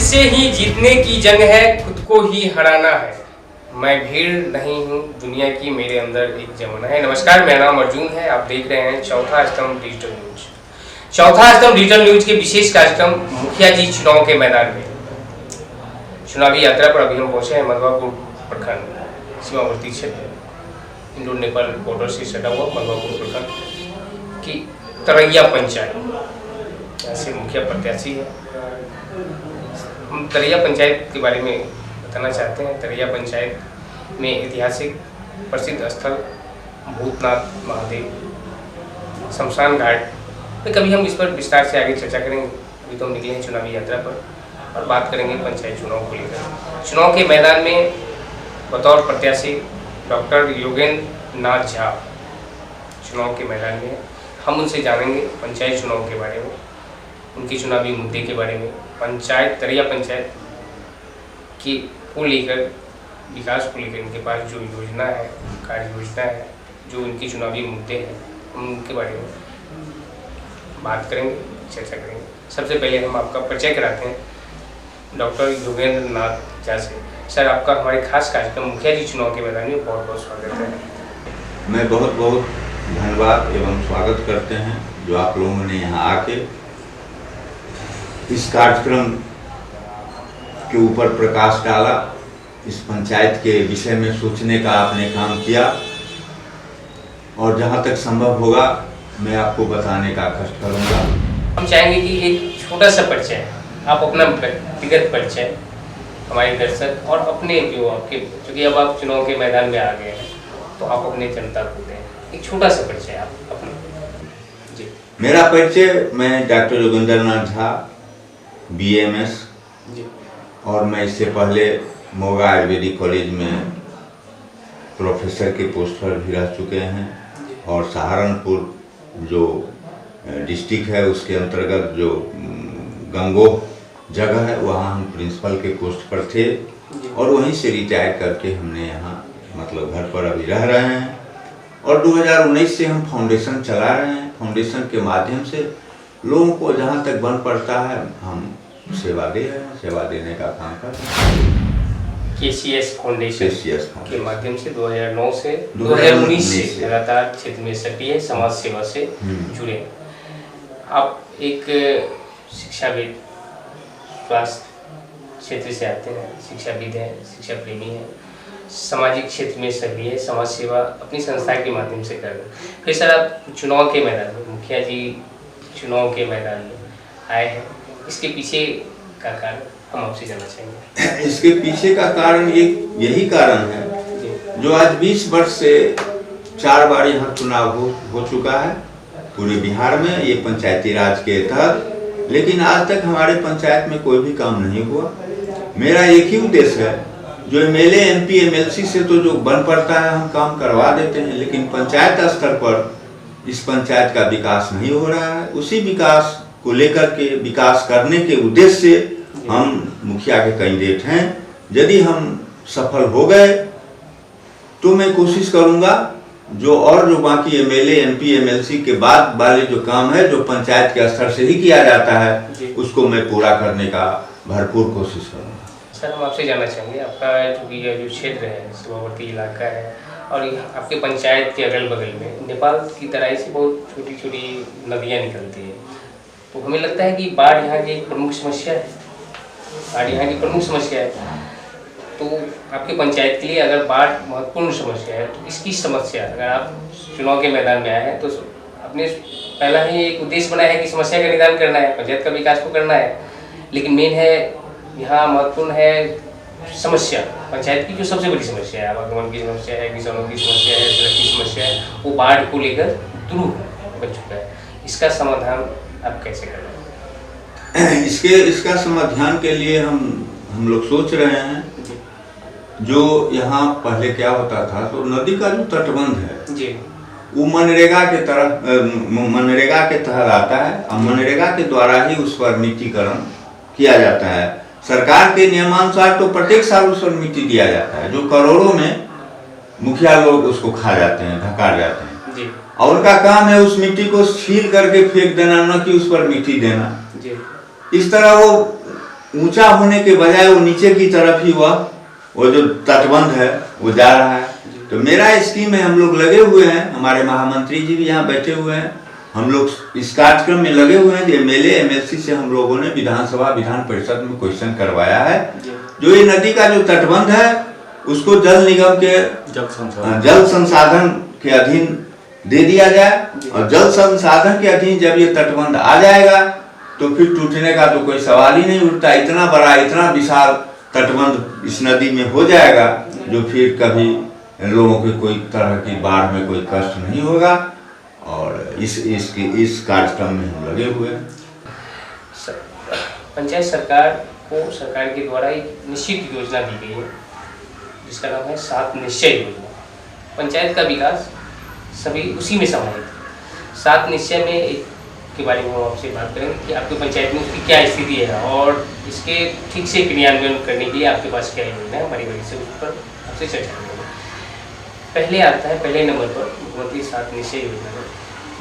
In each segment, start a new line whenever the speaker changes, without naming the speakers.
से ही जीतने की जंग है, खुद को ही हराना है। मैं भीड़ नहीं हूँ दुनिया की, मेरे अंदर एक जमाना है। नमस्कार, मेरा नाम अर्जुन है। आप देख रहे हैं चौथा स्तंभ डिजिटल न्यूज। चौथा स्तंभ डिजिटल न्यूज के विशेष कार्यक्रम मुखिया जी चुनाव के मैदान में। चुनावी यात्रा पर अभी हम पहुंचे हैं मधवापुर प्रखंड, सीमावर्ती क्षेत्र, इंडो नेपाल बॉर्डर से सटा हुआ मधवापुर प्रखंड की तरैया पंचायत। ऐसे मुखिया प्रत्याशी है। हम तरैया पंचायत के बारे में बताना चाहते हैं। तरैया पंचायत में ऐतिहासिक प्रसिद्ध स्थल भूतनाथ महादेव शमशान घाट, तो कभी हम इस पर विस्तार से आगे चर्चा करेंगे। अभी तो हम निकले हैं चुनावी यात्रा पर और बात करेंगे पंचायत चुनाव को लेकर। चुनाव के मैदान में बतौर प्रत्याशी डॉक्टर योगेंद्र नाथ झा चुनाव के मैदान में। हम उनसे जानेंगे पंचायत चुनाव के बारे में, उनके चुनावी मुद्दे के बारे में, पंचायत तरैया पंचायत की को लेकर, विकास को लेकर इनके पास जो योजना है, कार्य योजना है, जो इनके चुनावी मुद्दे हैं, हम उनके बारे में बात करेंगे, चर्चा करेंगे। सबसे पहले हम आपका परिचय कराते हैं डॉक्टर योगेंद्र नाथ झा से। सर, आपका हमारे खास कार्यक्रम मुखिया जी चुनाव के मैदान में बहुत बहुत स्वागत है।
मैं बहुत बहुत धन्यवाद एवं स्वागत करते हैं जो आप लोगों ने यहाँ आके इस कार्यक्रम के ऊपर प्रकाश डाला, इस पंचायत के विषय में सोचने का आपने काम किया और जहाँ तक संभव होगा मैं आपको बताने का कष्ट करूँगा।
हम चाहेंगे कि एक छोटा सा परिचय, आप अपना व्यक्तिगत परिचय हमारे दर्शक और अपने जो आपके, क्योंकि अब आप चुनाव के मैदान में आ गए हैं तो आप अपने जनता को दें एक छोटा सा परिचय आप अपना। जी,
मेरा परिचय, मैं डॉक्टर योगेंद्र नाथ झा BMS, और मैं इससे पहले मोगा आयुर्वेदिक कॉलेज में प्रोफेसर के पोस्ट पर भी रह चुके हैं और सहारनपुर जो डिस्ट्रिक्ट है उसके अंतर्गत जो गंगोह जगह है वहाँ हम प्रिंसिपल के पोस्ट पर थे और वहीं से रिटायर करके हमने यहाँ मतलब घर पर अभी रह रहे हैं और 2019 से हम फाउंडेशन चला रहे हैं। फाउंडेशन के माध्यम से लोगों को जहाँ तक बन पड़ता है हम सेवा दे रहे हैं, सेवा देने का काम कर रहे हैं।
KCS फाउंडेशन के माध्यम से 2009 से 2019 से लगातार क्षेत्र में सक्रिय समाज सेवा से जुड़े। आप एक शिक्षाविद, स्वास्थ्य क्षेत्र से आते हैं, शिक्षाविद हैं, शिक्षा प्रेमी हैं, सामाजिक क्षेत्र में सक्रिय है, समाज सेवा अपनी संस्था के माध्यम से कर रहे हैं। फिर सर, आप चुनाव के मैदान में, मुखिया जी चुनाव के मैदान में आए हैं, इसके पीछे का कारण हम आपसे जानना चाहेंगे।
इसके पीछे का कारण यही कारण है जो आज 20 वर्ष से 4 बार यहाँ चुनाव हो चुका है पूरे बिहार में, ये पंचायती राज के तहत, लेकिन आज तक हमारे पंचायत में कोई भी काम नहीं हुआ। मेरा एक ही उद्देश्य है, जो MLA MP MLC से तो जो बन पड़ता है हम काम करवा देते हैं, लेकिन पंचायत स्तर पर इस पंचायत का विकास नहीं हो रहा है। उसी विकास को लेकर के, विकास करने के उद्देश्य से हम मुखिया के कैंडिडेट हैं। यदि हम सफल हो गए तो मैं कोशिश करूंगा जो बाकी MLA MP MLC के बाद वाले जो काम है जो पंचायत के स्तर से ही किया जाता है उसको मैं पूरा करने का भरपूर कोशिश करूंगा।
सर, हम आपसे जानना चाहेंगे, आपका जो क्षेत्र है सीमावर्ती इलाका है और आपके पंचायत के अगल बगल में नेपाल की तराई से बहुत छोटी छोटी नदियाँ निकलती है, तो हमें लगता है कि बाढ़ यहाँ की एक प्रमुख समस्या है। बाढ़ यहाँ की प्रमुख समस्या है, तो आपके पंचायत के लिए अगर बाढ़ महत्वपूर्ण समस्या है तो इसकी समस्या, अगर आप चुनाव के मैदान में आए हैं तो अपने पहला ही एक उद्देश्य बनाया है कि समस्या का निदान करना है, पंचायत का विकास को करना है, लेकिन मेन है यहाँ महत्वपूर्ण है समस्या, पंचायत की जो सबसे बड़ी समस्या है, आवागमन की समस्या है, किसानों की समस्या है, सड़क की समस्या है, वो बाढ़ को लेकर दुरूह बन चुका है। इसका समाधान आप कैसे कर रहे हैं?
इसका समाधान के लिए हम लोग सोच रहे हैं, जो यहाँ पहले क्या होता था तो नदी का जो तटबंध है
जी,
वो मनरेगा के तहत आता है और मनरेगा के द्वारा ही उस पर मिट्टीकरण किया जाता है। सरकार के नियमानुसार तो प्रत्येक साल उस पर मिट्टी दिया जाता है, जो करोड़ों में मुखिया लोग उसको खा जाते हैं, धकार जाते हैं
जी।
और उनका काम है उस मिट्टी को छील करके फेंक देना, न कि उस पर मिट्टी देना।
जी।
इस तरह वो ऊंचा होने के बजाय वो नीचे की तरफ ही वो जो तटबंध है वो जा रहा है। तो मेरा स्कीम में हम लोग लगे हुए हैं, हमारे महामंत्री जी भी यहाँ बैठे हुए हैं, हम लोग इस कार्यक्रम में लगे हुए हैं। एमएलए एमएलसी से हम लोगों ने विधानसभा विधान परिषद में क्वेश्चन करवाया है, जो ये नदी का जो तटबंध है उसको जल निगम के जल संसाधन के अधीन दे दिया जाए, और जल संसाधन के अधीन जब ये तटबंध आ जाएगा तो फिर टूटने का तो कोई सवाल ही नहीं उठता। इतना बड़ा इतना विशाल तटबंध इस नदी में हो जाएगा जो फिर कभी लोगों के कोई तरह की बाढ़ में कोई कष्ट नहीं होगा। और इस कार्यक्रम में हम लगे हुए हैं।
पंचायत सरकार को सरकार के द्वारा एक निश्चित योजना दी गई है जिसका नाम है 7 निश्चय योजना। पंचायत का विकास सभी उसी में समाहित है। 7 निश्चय में एक के बारे में हम आपसे बात करेंगे कि आपकी पंचायत में उसकी क्या स्थिति है और इसके ठीक से क्रियान्वयन करने के लिए आपके पास क्या योजना है, हमारी वजह से उस पर आपसे चर्चा करेंगे। पहले आता है, पहले नंबर पर मुख्यमंत्री 7 निश्चय योजना है।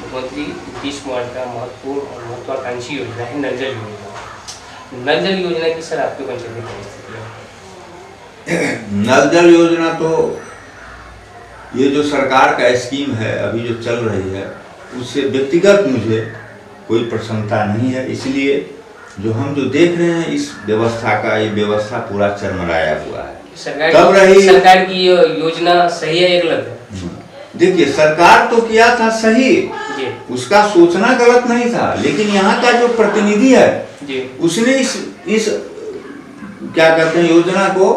मुख्यमंत्री नीतीश कुमार का महत्वपूर्ण और महत्वाकांक्षी योजना है नल जल योजना। नल जल योजना की सर आपके पंचायत में क्या स्थिति है?
नल जल योजना तो ये जो सरकार का स्कीम है अभी जो चल रही है उससे व्यक्तिगत मुझे कोई प्रसन्नता नहीं है। इसलिए जो हम जो देख रहे हैं इस व्यवस्था का, ये व्यवस्था पूरा चरमराया हुआ है।
सरकार की योजना सही है या गलत है?
देखिए, सरकार तो किया था सही, उसका सोचना गलत नहीं था, लेकिन यहाँ का जो प्रतिनिधि है उसने इस क्या कहते हैं योजना को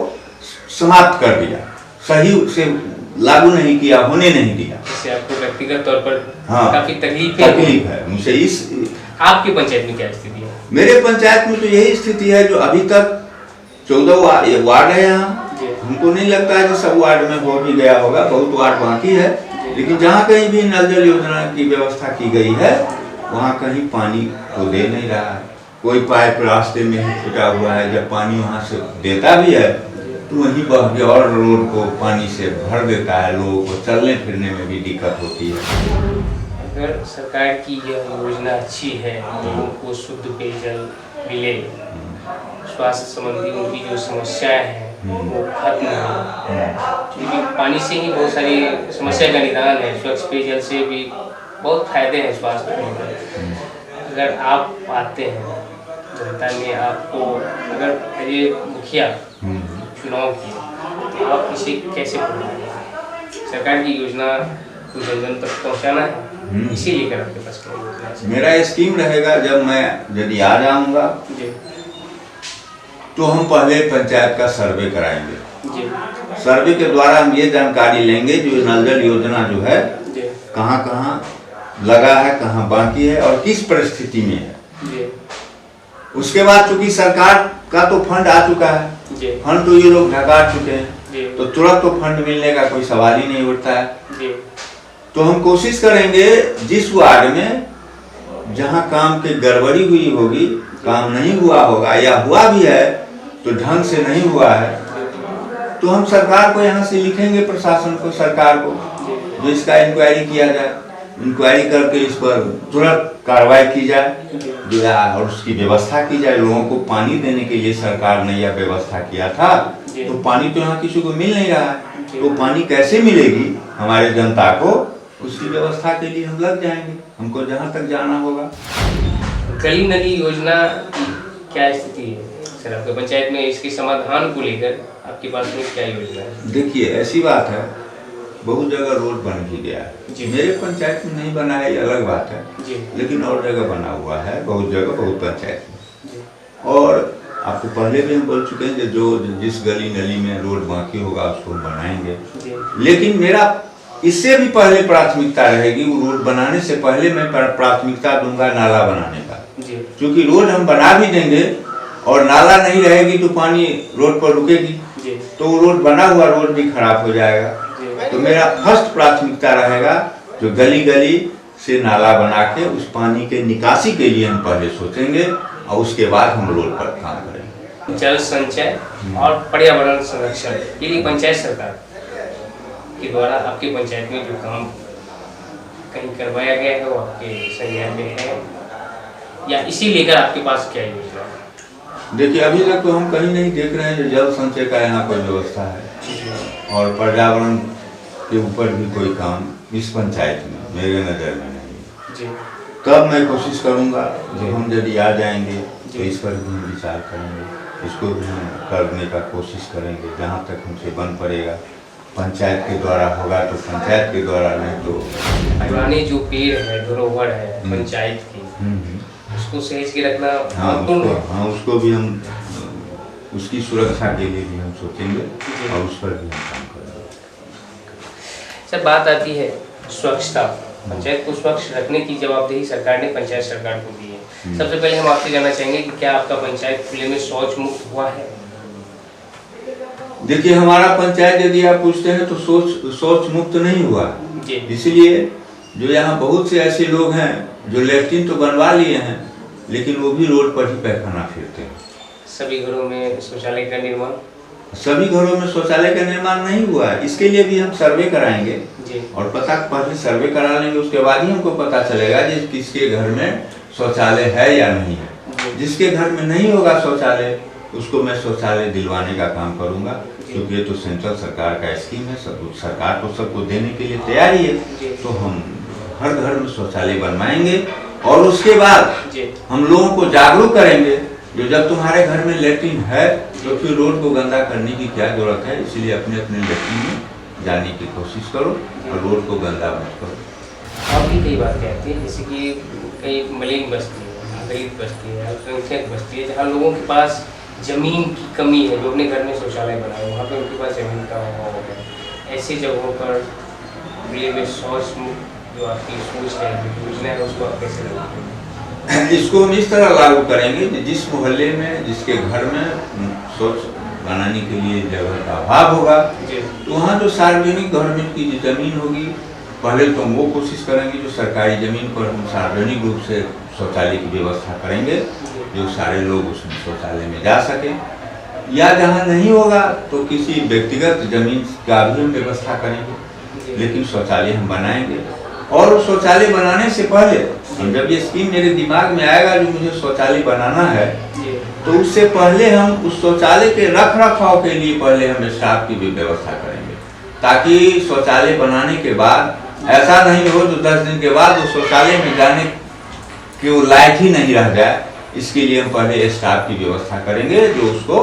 समाप्त कर दिया, सही से लागू नहीं किया, होने नहीं दिया।
इससे आपको व्यक्तिगत तौर पर काफी तकलीफ
है मुझे।
आपकी पंचायत में क्या स्थिति है?
मेरे पंचायत में तो यही स्थिति है जो अभी तक 14 वार्ड है यहाँ। हमको नहीं लगता है कि सब वार्ड में हो भी गया होगा, बहुत वार्ड बाकी है, लेकिन जहाँ कहीं भी नल जल योजना की व्यवस्था की गई है वहाँ कहीं पानी तो दे नहीं रहा है। कोई पाइप रास्ते में ही फूटा हुआ है, जब पानी वहाँ से देता भी है तो वहीं बह के और रोड को पानी से भर देता है, लोगों को चलने फिरने में भी दिक्कत होती है।
अगर सरकार की यह योजना अच्छी है, लोगों को शुद्ध पेयजल मिले, स्वास्थ्य संबंधी उनकी जो समस्याएं हैं वो खत्म हो, क्योंकि पानी से ही बहुत सारी समस्या का निदान है। स्वच्छ पेयजल से भी बहुत फायदे हैं स्वास्थ्य में। अगर आप आते हैं, जनता ने आपको अगर ये मुखिया चुनाव किया तो आप इसे कैसे पढ़ेंगे? सरकार की योजना को जन तक पहुँचाना है, इसी लेकर आपके पास क्या योजना है?
मेरा स्कीम रहेगा, जब मैं यदि आ जाऊँगा तो हम पहले पंचायत का सर्वे कराएंगे। सर्वे के द्वारा हम ये जानकारी लेंगे जो नल जल योजना जो है कहाँ कहाँ लगा है, कहाँ बाकी है और किस परिस्थिति में है। उसके बाद चूंकि सरकार का तो फंड आ चुका है, फंड तो ये लोग ढका चुके हैं, तो तुरंत तो फंड मिलने का कोई सवाल ही नहीं उठता है। तो हम कोशिश करेंगे जिस वार्ड में जहाँ काम की गड़बड़ी हुई होगी, काम नहीं हुआ होगा या हुआ भी है तो ढंग से नहीं हुआ है, तो हम सरकार को यहाँ से लिखेंगे, प्रशासन को, सरकार को, जो इसका इंक्वायरी किया जाए, इंक्वायरी करके इस पर तुरंत कार्रवाई की जाए और उसकी व्यवस्था की जाए। लोगों को पानी देने के लिए सरकार ने यह व्यवस्था किया था, तो पानी तो यहाँ किसी को मिल नहीं रहा है, तो पानी कैसे मिलेगी हमारे जनता को, उसकी व्यवस्था के लिए हम लग जाएंगे, हमको जहाँ तक जाना होगा।
गली नली योजना की क्या स्थिति है सर आपके पंचायत में? इसके समाधान को लेकर आपके पास में क्या योजना है?
देखिए, ऐसी बात है, बहुत जगह रोड बन भी गया है। मेरे पंचायत में नहीं बना है, ये अलग बात है, लेकिन और जगह बना हुआ है, बहुत जगह, बहुत पंचायत में। और आपको पहले भी हम बोल चुके हैं कि जो जिस गली नली में रोड बाकी होगा उसको हम बनाएंगे, लेकिन मेरा इससे भी पहले प्राथमिकता रहेगी, वो रोड बनाने से पहले मैं प्राथमिकता दूंगा नाला बनाने का। क्योंकि रोड हम बना भी देंगे और नाला नहीं रहेगी तो पानी रोड पर रुकेगी, तो वो रोड बना हुआ रोड भी खराब हो जाएगा। तो मेरा फर्स्ट प्राथमिकता रहेगा जो गली गली से नाला बना के उस पानी के निकासी के लिए हम पहले सोचेंगे और उसके बाद हम रोड पर काम करेंगे।
जल संचय और पर्यावरण संरक्षण के लिए पंचायत सरकार के द्वारा आपके पंचायत में जो काम कहीं करवाया गया है वो आपके संज्ञान में है या इसी लेकर आपके पास क्या योजना है?
देखिए अभी तक तो हम कहीं नहीं देख रहे हैं जो जल संचय का यहाँ कोई व्यवस्था है और पर्यावरण के ऊपर भी कोई काम इस पंचायत में मेरे नज़र में नहीं है। तब मैं कोशिश करूँगा जो हम यदि आ जाएंगे तो इस पर भी हम विचार करेंगे, इसको भी हम करने का कोशिश करेंगे जहाँ तक हमसे बन पड़ेगा। पंचायत के द्वारा होगा तो पंचायत के द्वारा, नहीं तो
पुराने जो पेड़ है धरोहर है पंचायत की, उसको सहेज के रखना।
हाँ उसको भी हम उसकी सुरक्षा के लिए भी हम सोचेंगे और उस पर भी हम काम करेंगे।
सर बात आती है स्वच्छता, पंचायत को स्वच्छ रखने की जवाबदेही सरकार ने पंचायत सरकार को दी है। सबसे पहले हम आपसे जानना चाहेंगे कि क्या आपका पंचायत खुले में शौच मुक्त हुआ है?
देखिए हमारा पंचायत यदि आप पूछते हैं तो शौच मुक्त नहीं हुआ, इसलिए जो यहाँ बहुत से ऐसे लोग हैं जो लैट्रिन तो बनवा लिए हैं लेकिन वो भी रोड पर ही पैखाना फिरते हैं।
सभी घरों में शौचालय का निर्माण,
सभी घरों में शौचालय का निर्माण नहीं हुआ है। इसके लिए भी हम सर्वे कराएंगे और पहले सर्वे करा लेंगे, उसके बाद ही हमको पता चलेगा कि किसके घर में शौचालय है या नहीं है। जिसके घर में नहीं होगा शौचालय उसको मैं शौचालय दिलवाने का काम करूंगा, क्योंकि ये तो सेंट्रल सरकार का स्कीम है, सब सरकार को सबको देने के लिए तैयारी है। तो हम हर घर में शौचालय बनवाएंगे और उसके बाद हम लोगों को जागरूक करेंगे जो जब तुम्हारे घर में लैट्रिन है तो फिर रोड को गंदा करने की क्या जरूरत है, इसलिए अपने अपने लैट्रिन में जाने की कोशिश करो और रोड को गंदा मत करो।
आप भी कई बात कहते हैं जैसे कि कई मलिन बस्ती है, गरीब बस्ती है, अल्पसंख्यक बस्ती है, जहाँ लोगों के पास जमीन की कमी है, जो अपने घर में शौचालय बनाए वहाँ पे उनके पास जमीन का अभाव है। ऐसी जगहों पर खुले में शौच मुक्त जो आपकी सोच है, जो योजना है, उसको आप कैसे लगाएंगे?
इसको हम इस तरह लागू करेंगे कि जिस मोहल्ले में जिसके घर में शौच बनाने के लिए जगह का अभाव होगा तो वहाँ जो सार्वजनिक गवर्नमेंट की जमीन होगी, पहले तो हम वो कोशिश करेंगे जो सरकारी जमीन पर हम सार्वजनिक रूप से शौचालय की व्यवस्था करेंगे, जो सारे लोग उसमें शौचालय में जा सके। या जहाँ नहीं होगा तो किसी व्यक्तिगत जमीन का भी हम व्यवस्था करेंगे, लेकिन शौचालय हम बनाएंगे। और शौचालय बनाने से पहले जब ये स्कीम मेरे दिमाग में आएगा जो मुझे शौचालय बनाना है, तो उससे पहले हम उस शौचालय के रख रखाव के लिए पहले हम स्टाफ की भी व्यवस्था करेंगे, ताकि शौचालय बनाने के बाद ऐसा नहीं हो जो 10 दिन के बाद उस शौचालय में जाने के वो लायक ही नहीं रह जाए। इसके लिए हम पहले स्टाफ की व्यवस्था करेंगे जो उसको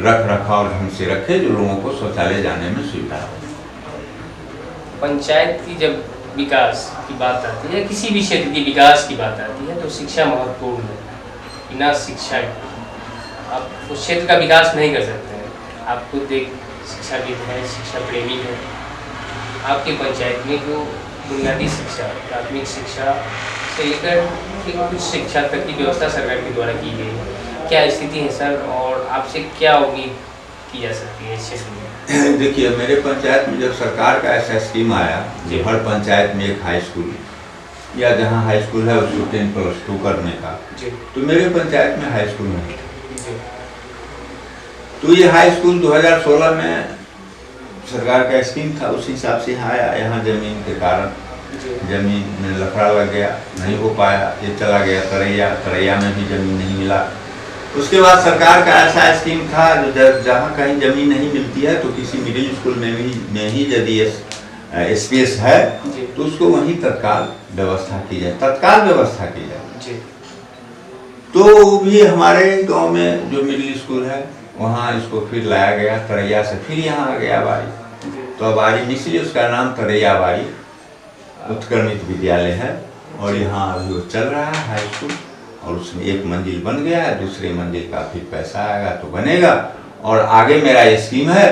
रख रखाव ढंग से रखे, जो लोगों को शौचालय जाने में सुविधा हो।
पंचायत की जब विकास की बात आती है, किसी भी क्षेत्र की विकास की बात आती है, तो शिक्षा महत्वपूर्ण है। बिना शिक्षा आप उस क्षेत्र का विकास नहीं कर सकते हैं। आप खुद एक शिक्षाविद हैं, शिक्षा प्रेमी हैं। आपके पंचायत में जो बुनियादी शिक्षा, प्राथमिक शिक्षा से लेकर कुछ शिक्षा तक की व्यवस्था सरकार के द्वारा की गई है, क्या स्थिति है सर, और आपसे क्या उम्मीद की जा सकती है इस क्षेत्र में?
देखिए मेरे पंचायत में जब सरकार का ऐसा स्कीम आया कि हर पंचायत में एक हाई स्कूल या जहाँ हाई स्कूल है उसको 10+2 करने का, तो मेरे पंचायत में हाई स्कूल नहीं था। तो ये हाई स्कूल 2016 में सरकार का स्कीम था, उस हिसाब से यहाँ आया। यहाँ जमीन के कारण जमीन में लफड़ा लग गया, नहीं हो पाया, ये चला गया तरैया में भी जमीन नहीं मिला। उसके बाद सरकार का ऐसा स्कीम था जो जहाँ कहीं जमीन नहीं मिलती है तो किसी मिडिल स्कूल में ही यदि स्पेस है तो उसको वहीं तत्काल व्यवस्था की जाए, तो भी हमारे गांव में जो मिडिल स्कूल है वहाँ इसको फिर लाया गया तरैया से, फिर यहाँ आ गया बारी। तो बारी इसलिए उसका नाम तरैया बारी उत्क्रमित विद्यालय है और यहाँ अभी वो चल रहा है हाई स्कूल, और उसमें एक मंजिल बन गया है, दूसरे मंजिल का फिर पैसा आएगा तो बनेगा। और आगे मेरा ये स्कीम है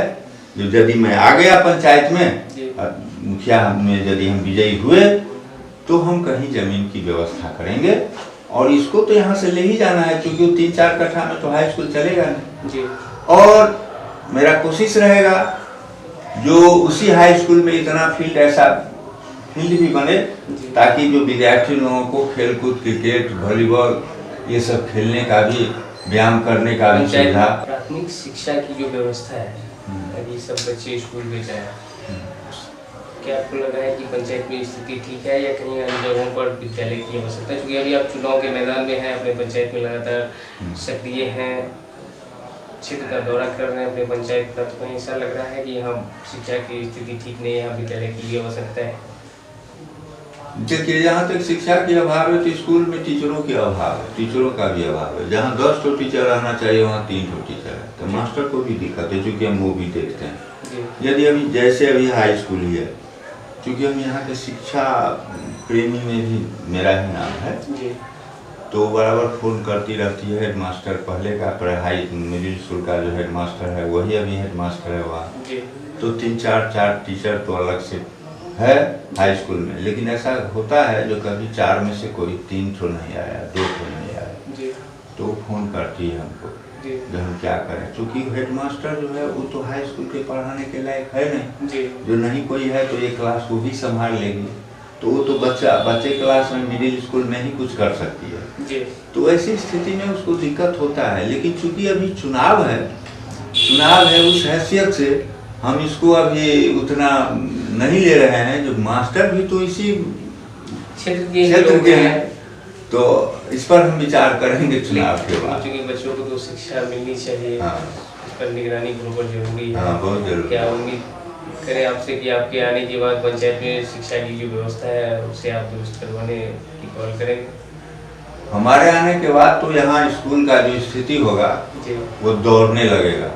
जो यदि मैं आ गया पंचायत में, मुखिया में यदि हम विजयी हुए तो हम कहीं जमीन की व्यवस्था करेंगे और इसको तो यहाँ से ले ही जाना है, क्योंकि 3-4 कट्ठा में तो हाई स्कूल चलेगा नहीं। और मेरा कोशिश रहेगा जो उसी हाई स्कूल में इतना फील्ड भी बने ताकि जो विद्यार्थी लोगों को खेलकूद, क्रिकेट, वॉलीबॉल ये सब खेलने का भी, व्यायाम करने का भी सुविधा।
प्राथमिक शिक्षा की जो व्यवस्था है, अभी सब बच्चे स्कूल में जाए, क्या आपको लगा है कि पंचायत में स्थिति ठीक है या कहीं अन्य जगहों पर विद्यालय की आवश्यकता है? क्योंकि अभी आप चुनाव के मैदान में हैं, अपने पंचायत में लगातार सक्रिय हैं, क्षेत्र का दौरा कर रहे हैं अपने पंचायत का, तो ऐसा लग रहा है कि यहाँ शिक्षा की स्थिति ठीक नहीं है, यहाँ विद्यालय की भी आवश्यकता है।
देखिए, जहाँ तक शिक्षा की अभाव है तो स्कूल में टीचरों की अभाव है, टीचरों का भी अभाव है। जहाँ 10 ठो टीचर रहना चाहिए वहाँ 3 ठो टीचर है, तो मास्टर को भी दिक्कत है, चूँकि हम वो भी देखते हैं। यदि अभी जैसे अभी हाई स्कूल ही है, चूँकि हम यहाँ के शिक्षा प्रेमी में भी मेरा ही नाम है, तो बराबर फ़ोन करती रहती है हेड मास्टर, पहले का पढ़ाई मिडिल स्कूल का जो हेड मास्टर है वही अभी हेड मास्टर है वहाँ। तो 3-4 टीचर तो अलग से है हाई स्कूल में, लेकिन ऐसा होता है जो कभी 4 में से कोई 3 ठो नहीं आया, 2 ठो नहीं आया, तो फ़ोन करती है हमको जो हम क्या करें। क्योंकि हेड मास्टर जो है वो तो हाई स्कूल के पढ़ाने के लायक है नहीं, जो नहीं कोई है तो एक क्लास वो भी संभाल लेगी, तो वो तो बच्चे क्लास में मिडिल स्कूल में ही कुछ कर सकती है। तो ऐसी स्थिति में उसको दिक्कत होता है। लेकिन चूंकि अभी चुनाव है उस हैसियत से हम इसको अभी उतना नहीं ले रहे हैं। जो मास्टर भी तो इसी क्षेत्र के हैं, तो इस पर हम विचार करेंगे चुनाव के बाद।
क्योंकि बच्चों को तो शिक्षा मिलनी चाहिए, इस पर निगरानी बराबर जरूरी है।
बहुत जरूरी।
क्या उम्मीद करें आपसे कि आपके आने के बाद पंचायत में शिक्षा की जो व्यवस्था है उसे आप दुरुस्त करवाने की पहल करेंगे?
हमारे आने के बाद तो यहाँ स्कूल का जो स्थिति होगा वो दौड़ने लगेगा,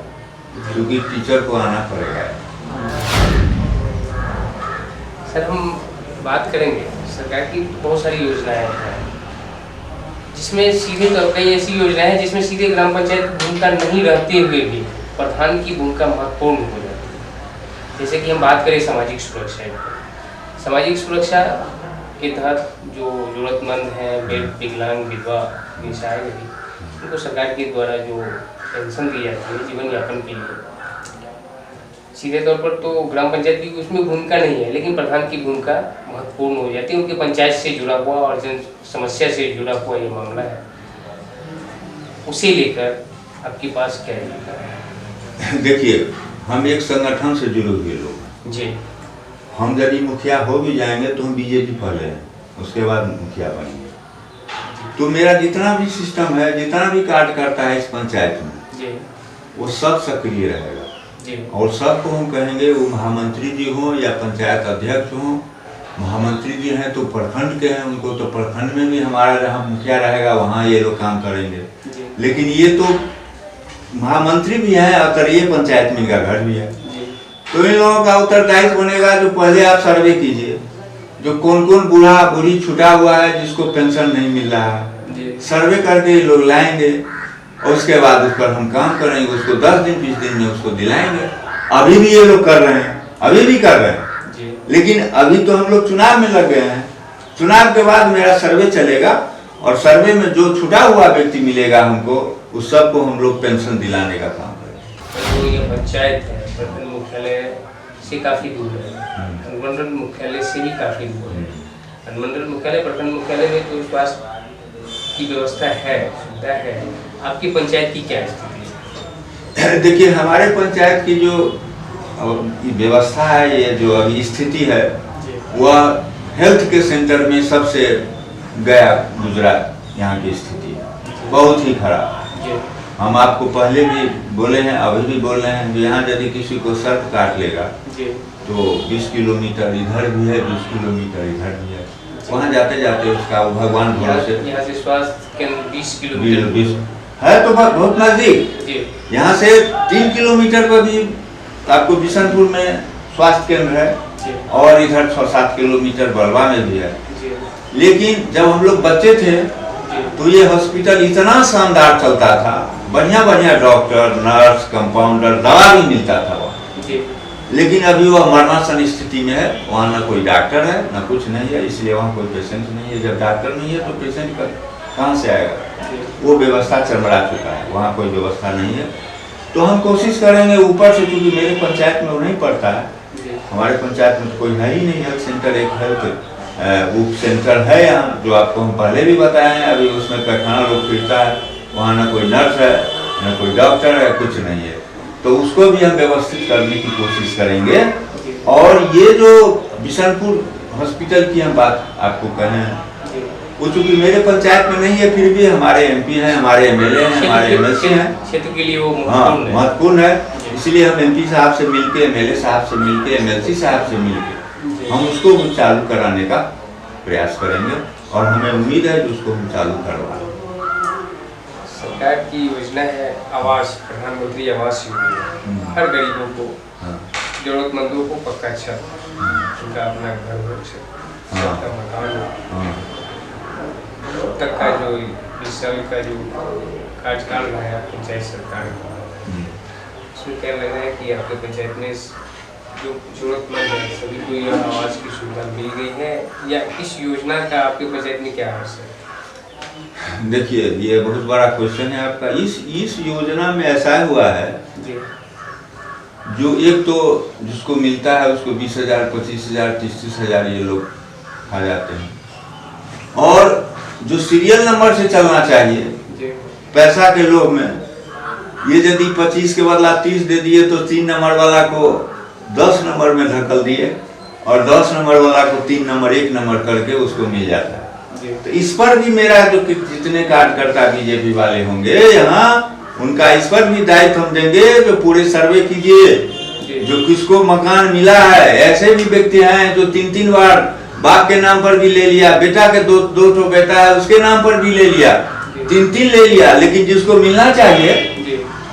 क्योंकि टीचर को आना पड़ेगा।
सर, हम बात करेंगे सरकार की बहुत सारी योजनाएं हैं, जिसमें सीधे तौर कई ऐसी योजनाएं हैं जिसमें सीधे ग्राम पंचायत की भूमिका नहीं रहते हुए भी प्रधान की भूमिका महत्वपूर्ण हो जाती है। जैसे कि हम बात करें सामाजिक सुरक्षा की, सामाजिक सुरक्षा के तहत जो जरूरतमंद हैं, विकलांग, विधवा, निशाय, उनको सरकार के द्वारा जो पेंशन दी जाती है जीवन यापन के लिए, सीधे तौर पर तो ग्राम पंचायत की उसमें भूमिका नहीं है, लेकिन प्रधान की भूमिका महत्वपूर्ण हो जाती है। उनके पंचायत से जुड़ा हुआ और जन समस्या से जुड़ा हुआ ये मामला है, उसे लेकर आपके पास क्या है?
देखिए, हम एक संगठन से जुड़े हुए लोग जी। हम यदि मुखिया हो भी जाएंगे तो हम बीजेपी पहले हैं, उसके बाद मुखिया बनेंगे। तो मेरा जितना भी सिस्टम है, जितना भी कार्य करता है इस पंचायत में जी, वो सब सक्रिय रहेगा जी। और सबको हम कहेंगे, वो महामंत्री जी हों या पंचायत अध्यक्ष हों, महामंत्री जी हैं तो प्रखंड के हैं, उनको तो प्रखंड में भी हमारा जहाँ मुखिया रहेगा वहाँ ये लोग काम करेंगे। लेकिन ये तो महामंत्री भी हैं और तरीय पंचायत में इनका घर भी है, तो इन लोगों का उत्तरदायित्व बनेगा जो पहले आप सर्वे कीजिए, जो कौन कौन बूढ़ा बूढ़ी छूटा हुआ है जिसको पेंशन नहीं मिल रहा है, सर्वे करके लोग लाएंगे और उसके बाद उस पर हम काम करेंगे, उसको 10 दिन 20 दिन में उसको दिलाएंगे। अभी भी ये लोग कर रहे हैं, अभी भी कर रहे हैं, लेकिन अभी तो हम लोग चुनाव में लग गए हैं। चुनाव के बाद मेरा सर्वे चलेगा और सर्वे में जो छूटा हुआ व्यक्ति मिलेगा हमको, उस सबको हम लोग पेंशन दिलाने का काम करेंगे।
तो ये पंचायत है, प्रखंड मुख्यालय से काफी दूर है, अनुमंडल मुख्यालय से भी काफी दूर है। अनुमंडल मुख्यालय, प्रखंड मुख्यालय में तो स्वास्थ्य की व्यवस्था है, सुविधा है, आपकी पंचायत की क्या स्थिति है?
देखिए, हमारे पंचायत की जो व्यवस्था है, ये जो अभी स्थिति है, वह हेल्थ के सेंटर में सबसे गया गुजरात यहाँ की स्थिति है, बहुत ही खराब। हम आपको पहले भी बोले हैं, अभी भी बोल रहे हैं, यहाँ यदि किसी को सड़क काट लेगा तो 20 किलोमीटर इधर भी है, 20 किलोमीटर इधर भी है, वहाँ जाते जाते उसका भगवान भरोसे
यहाँ से स्वास्थ्य केंद्र 20 किलोमीटर
है, तो बहुत नजदीक। यहाँ से 3 किलोमीटर पर भी आपको बिशनपुर में स्वास्थ्य केंद्र है और इधर 6-7 किलोमीटर बलवा में भी है। लेकिन जब हम लोग बच्चे थे तो ये हॉस्पिटल इतना शानदार चलता था, बढ़िया बढ़िया डॉक्टर, नर्स, कंपाउंडर, दवा भी मिलता था वहाँ। लेकिन अभी वह मरणासन स्थिति में है, वहाँ ना कोई डॉक्टर है ना कुछ नहीं है, इसलिए वहाँ कोई पेशेंट नहीं है। जब डॉक्टर नहीं है तो पेशेंट कहाँ से आएगा? वो व्यवस्था चरमरा चुका है, वहाँ कोई व्यवस्था नहीं है। तो हम कोशिश करेंगे ऊपर से, क्योंकि मेरे पंचायत में वो नहीं पड़ता है, हमारे पंचायत में तो कोई है ही नहीं हेल्थ सेंटर। एक हेल्थ उप सेंटर है यहाँ, जो आपको हम पहले भी बताए हैं, अभी उसमें पैखाना लोग फिरता है, वहाँ ना कोई नर्स है ना कोई डॉक्टर है, कुछ नहीं है। तो उसको भी हम व्यवस्थित करने की कोशिश करेंगे। और ये जो बिशनपुर हॉस्पिटल की हम बात आपको कहें, वो चूंकि मेरे पंचायत में नहीं है, फिर भी हमारे एमपी हैं, हमारे एमएलए हैं, हमारे एमएलसी हैं,
क्षेत्र के लिए वो
हाँ महत्वपूर्ण है। इसलिए हम एमपी साहब से मिलके, एमएलए साहब से मिलके, एमएलसी साहब से मिलके हम उसको चालू कराने का प्रयास करेंगे और हमें उम्मीद है कि उसको हम चालू करवाएं।
सरकार की योजना है आवास, प्रधानमंत्री आवास योजना, हर गरीबों को, जरूरतमंदों को पक्का छत, उनका अपना घर हो, सबका मकान हो। अब तक का जो 20 साल का जो कार्यकाल रहा है पंचायत सरकार का, उसमें क्या लग रहा है कि आपके पंचायत में जो जरूरतमंद है सभी को यह आवास की सुविधा मिल गई है, या इस योजना का आपके पंचायत में क्या अर्थ है?
देखिए, ये बहुत बड़ा क्वेश्चन है आपका। इस योजना में ऐसा हुआ है
जी,
जो एक तो जिसको मिलता है उसको 20,000, 25,000, 30,000 ये लोग खा जाते हैं, और जो सीरियल नंबर से चलना चाहिए पैसा के लोभ में, ये यदि 25 के बदला 30 दे दिए तो 3 नंबर वाला को 10 नंबर में धकेल दिए और 10 नंबर वाला को 3 नंबर 1 नंबर करके उसको मिल जाता है। तो इस पर भी मेरा जो जितने कार्यकर्ता बीजेपी वाले होंगे यहाँ, उनका इस पर भी दायित्व हम देंगे जो पूरे सर्वे कीजिए, जो किसको मकान मिला है। ऐसे भी व्यक्ति हैं जो 3-3 बार बाप के नाम पर भी ले लिया, बेटा के दो बेटा है उसके नाम पर भी ले लिया, 3-3 ले लिया, लेकिन जिसको मिलना चाहिए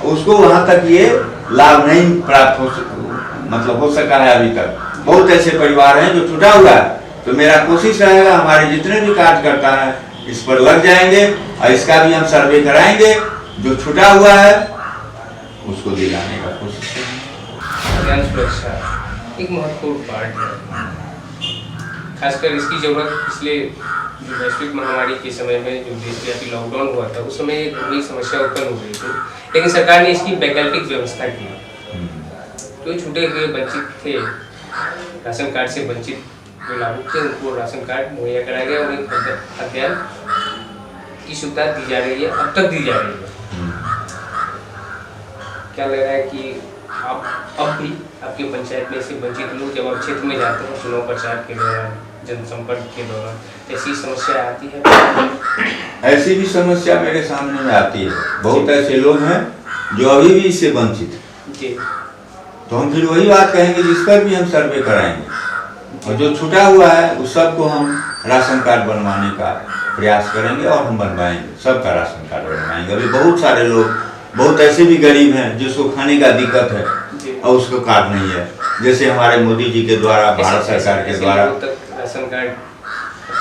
उसको वहां तक ये लाभ नहीं प्राप्त हो सका है अभी तक। बहुत ऐसे परिवार हैं जो छूटा हुआ है। तो मेरा कोशिश रहेगा हमारे जितने भी कार्यकर्ता हैं इस पर लग जाएंगे और इसका भी हम सर्वे कराएंगे, जो छूटा हुआ है उसको दिलाने का कोशिश करेंगे।
सुरक्षा एक महत्वपूर्ण पार्ट है, खासकर इसकी जरूरत पिछले जो वैश्विक महामारी के समय में जो देशव्यापी लॉकडाउन हुआ था उस समय एक बड़ी समस्या उत्पन्न हो गई थी, लेकिन सरकार ने इसकी वैकल्पिक व्यवस्था की। जो छूटे हुए वंचित थे, राशन कार्ड से वंचित जो लाभुक थे, उनको राशन कार्ड मुहैया कराया गया और एक अध्ययन की सुविधा दी जा रही है, अब तक दी जा रही है। क्या लग रहा है कि आप अब भी आपके पंचायत में से वंचित लोग जब आप क्षेत्र में जाते हैं चुनाव प्रचार के दौरान, जनसंपर्क के दौरान ऐसी समस्या आती है?
ऐसी भी समस्या मेरे सामने में आती है। बहुत ऐसे लोग हैं जो अभी भी इससे वंचित है, तो हम फिर वही बात कहेंगे जिस पर भी हम सर्वे कराएंगे, और जो छूटा हुआ है उस सबको हम राशन कार्ड बनवाने का प्रयास करेंगे और हम बनवाएंगे, सबका राशन कार्ड बनवाएंगे। अभी बहुत सारे लोग, बहुत ऐसे भी गरीब हैं जिसको खाने का दिक्कत है और उसको कार्ड नहीं है, जैसे हमारे मोदी जी के द्वारा, भारत सरकार के द्वारा
राशन कार्ड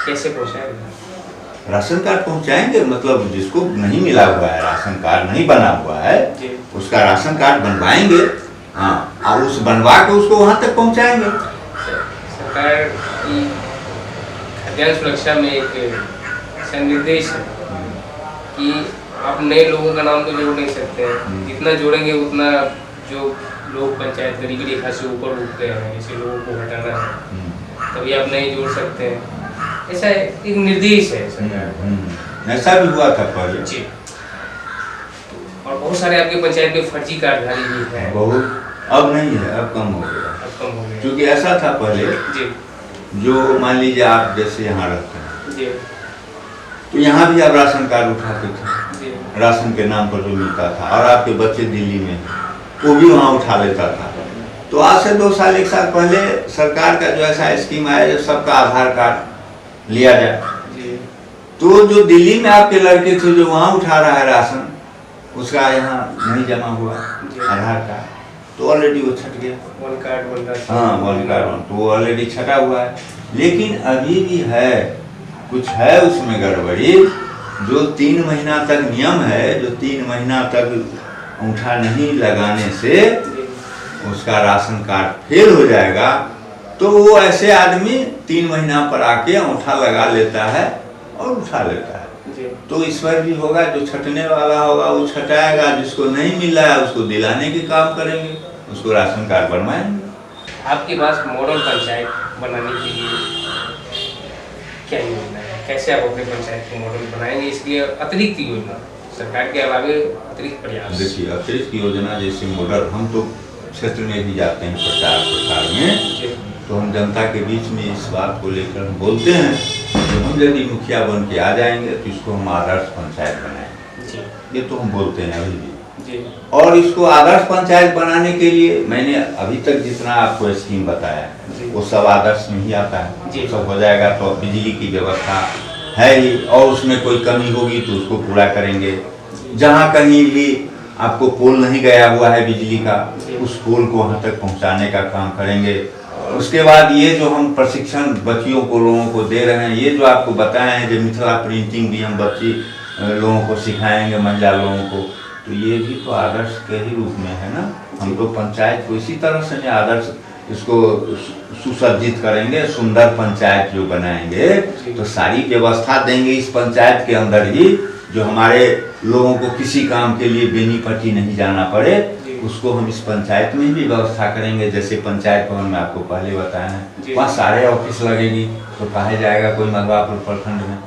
कैसे पहुँचाएंगे?
राशन कार्ड पहुंचाएंगे, मतलब जिसको नहीं मिला हुआ है, राशन कार्ड नहीं बना हुआ है, उसका राशन कार्ड बनवाएंगे। हाँ, और उस बनवा के उसको वहां तक पहुंचाएंगे।
सरकार की खाद्यान्न सुरक्षा में एक निर्देश है कि आप नए लोगों का नाम तो जोड़ नहीं सकते हैं, जितना जोड़ेंगे उतना जो लोग पंचायत गरीबी रेखा से ऊपर उठते हैं ऐसे लोगों को हटाना है, तभी आप नहीं जोड़ सकते हैं। ऐसा एक निर्देश है सरकार।
ऐसा भी हुआ था पहले
जी, और बहुत सारे आपके पंचायत में फर्जी कार्डधारी भी हैं।
बहुत, अब नहीं है, अब कम हो गया।
अब कम हो गया,
क्योंकि ऐसा था पहले
जी,
जो मान लीजिए आप जैसे यहाँ रहते हैं
जी,
तो यहाँ भी आप राशन कार्ड उठाते थे,
जी,
राशन के नाम पर जो मिलता था, और आपके बच्चे दिल्ली में वो भी वहाँ उठा लेता था। तो आज से 2 साल 1 साल पहले सरकार का जो ऐसा स्कीम आया जो सबका आधार कार्ड लिया जाए, तो जो दिल्ली में आपके लड़के थे जो वहाँ उठा रहा है राशन, उसका यहाँ नहीं जमा हुआ आधार कार्ड, तो ऑलरेडी वो छट गया।
वन कार्ड बन रहा,
हाँ, वन कार्ड तो वो ऑलरेडी छटा हुआ है। लेकिन अभी भी है, कुछ है उसमें गड़बड़ी, जो 3 महीना तक नियम है, जो 3 महीना तक अंगूठा नहीं लगाने से उसका राशन कार्ड फेल हो जाएगा, तो वो ऐसे आदमी 3 महीना पर आके अंगूठा लगा लेता है और उठा लेता है। तो इस पर भी होगा, जो छटने वाला होगा वो छटाएगा, जिसको नहीं मिल रहा है उसको दिलाने के काम करेंगे, उसको राशन कार्ड बनवाएंगे।
आपके पास मॉडल पंचायत बनाने के लिए क्या योजना है? कैसे आप अपने पंचायत को मॉडल बनाएंगे? इसके अतिरिक्त योजना, सरकार के अलावा अतिरिक्त प्रयास?
देखिए, अतिरिक्त योजना जैसे मॉडल, हम तो क्षेत्र में भी जाते हैं प्रचार प्रसार में, तो हम जनता के बीच में इस बात को लेकर हम बोलते हैं कि हम यदि मुखिया बन के आ जाएंगे तो इसको हम आदर्श पंचायत बनाएंगे।
जी
ये तो हम बोलते हैं अभी भी।
जी
और इसको आदर्श पंचायत बनाने के लिए मैंने अभी तक जितना आपको स्कीम बताया है वो सब आदर्श में ही आता है।
जी।
वो सब हो जाएगा तो बिजली की व्यवस्था है ही, और उसमें कोई कमी होगी तो उसको पूरा करेंगे। जहाँ कहीं भी आपको पोल नहीं गया हुआ है बिजली का, उस पोल को वहाँ तक पहुँचाने का काम करेंगे। उसके बाद ये जो हम प्रशिक्षण बच्चियों को लोगों को दे रहे हैं, ये जो आपको बताए हैं जो मिथिला प्रिंटिंग भी हम बच्ची लोगों को सिखाएंगे, महिला लोगों को, तो ये भी तो आदर्श के ही रूप में है ना। हम तो पंचायत को इसी तरह से आदर्श इसको सुसज्जित करेंगे, सुंदर पंचायत जो बनाएंगे तो सारी व्यवस्था देंगे इस पंचायत के अंदर ही, जो हमारे लोगों को किसी काम के लिए बेनीपट्टी नहीं जाना पड़े, उसको हम इस पंचायत में भी व्यवस्था करेंगे। जैसे पंचायत भवन में आपको पहले बताया है, वहाँ सारे ऑफिस लगेगी, तो कहा जाएगा कोई मधवापुर प्रखंड में,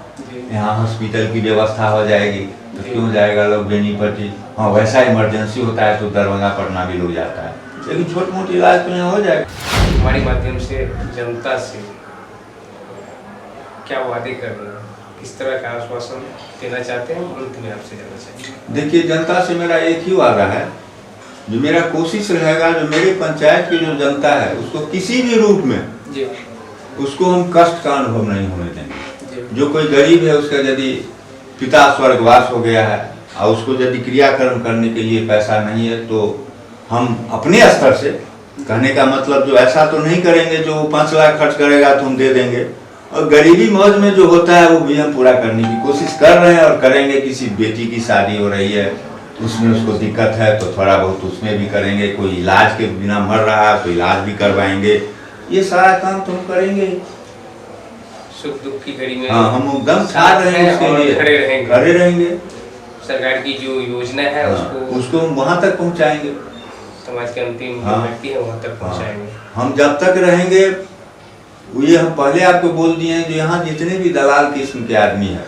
यहाँ हॉस्पिटल की व्यवस्था हो जाएगी, तो क्यों जाएगा लोग बेनीपट्टी। हाँ, वैसा इमरजेंसी होता है तो दरभंगा पटना भी लोग जाता है, लेकिन छोट मोटी इलाज तो यहाँ हो जाएगा।
हमारे माध्यम से जनता से क्या वादे कर रहे हैं, किस तरह का आश्वासन देना चाहते हैं, अंत में आपसे जानना चाहिए।
देखिए, जनता से मेरा एक ही वादा है, जो मेरा कोशिश रहेगा, जो मेरे पंचायत की जो जनता है उसको किसी भी रूप में
जी
उसको हम कष्ट का अनुभव नहीं होने देंगे। जो कोई गरीब है उसका यदि पिता स्वर्गवास हो गया है और उसको यदि क्रियाकर्म करने के लिए पैसा नहीं है, तो हम अपने स्तर से, कहने का मतलब जो ऐसा तो नहीं करेंगे जो 5 लाख खर्च करेगा तो हम दे देंगे, और गरीबी मौज में जो होता है वो भी हम पूरा करने की कोशिश कर रहे हैं और करेंगे। किसी बेटी की शादी हो रही है, उसमें उसको दिक्कत है तो थोड़ा बहुत उसमें भी करेंगे। कोई इलाज के बिना मर रहा है तो इलाज भी करवाएंगे। ये सारा काम तो हम करेंगे।
सुख दुख की घड़ी में
हाँ, हम एकदम साथ रहेंगे, उसके लिए खड़े रहेंगे।
सरकार की जो योजना है
उसको हम वहाँ तक पहुँचाएंगे,
समाज के अंतिम व्यक्ति है वहाँ तक पहुँचाएंगे।
हम जब तक रहेंगे, ये हम पहले आपको बोल दिए हैं, जो यहाँ जितने भी दलाल किस्म के आदमी है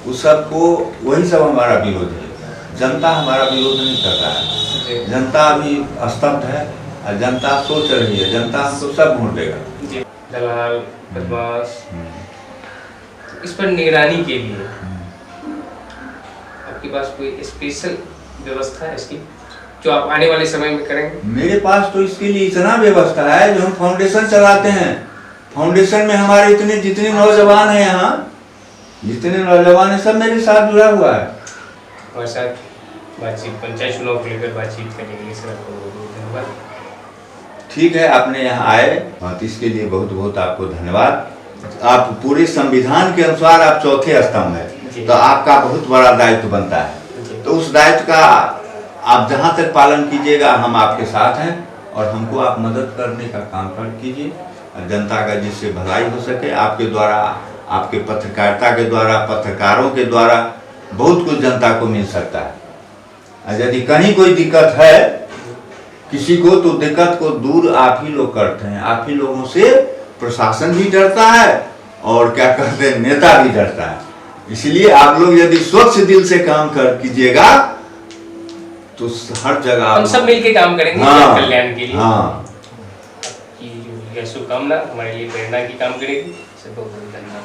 उस सबको, वही सब हमारा विरोध है। जनता हमारा विरोध नहीं कर रहा है, जनता अभी स्तब्ध है और जनता सोच रही है, जनता हमको सब वोट देगा।
दलाल बदमाश, इस पर निगरानी के लिए आपके पास कोई स्पेशल व्यवस्था है इसकी, जो आप आने वाले समय में करेंगे?
मेरे पास तो इसके लिए इतना व्यवस्था है, जो हम फाउंडेशन चलाते हैं। फाउंडेशन में हमारे इतने जितने नौजवान हैं, यहाँ जितने नौजवान हैं सब मेरे साथ जुड़ा हुआ है।
और साथ बातचीत पंचायत चुनाव को लेकर बातचीत करेंगे सर। धन्यवाद।
ठीक है, आपने यहाँ आए, तो इसके लिए बहुत बहुत आपको धन्यवाद। आप पूरे संविधान के अनुसार आप चौथे स्तंभ है, तो आपका बहुत बड़ा दायित्व बनता है। तो उस दायित्व का आप जहाँ तक पालन कीजिएगा, हम आपके साथ हैं, और हमको आप मदद करने का काम कर कीजिए, जनता का जिससे भलाई हो सके। आपके द्वारा, आपके पत्रकारिता के द्वारा, पत्रकारों के द्वारा बहुत कुछ जनता को मिल सकता है। यदि कहीं कोई दिक्कत है किसी को, तो दिक्कत को दूर आप ही लोग करते हैं। आप ही लोगों से प्रशासन भी डरता है और क्या कहते हैं, नेता भी डरता है। इसलिए आप लोग यदि स्वच्छ दिल से काम कर कीजिएगा तो हर जगह
हम सब मिलके काम करेंगे कल्याण के लिए।
हाँ,
यह शुभकामना हमारे लिए प्रेरणा की काम करेगी। बहुत बहुत धन्यवाद।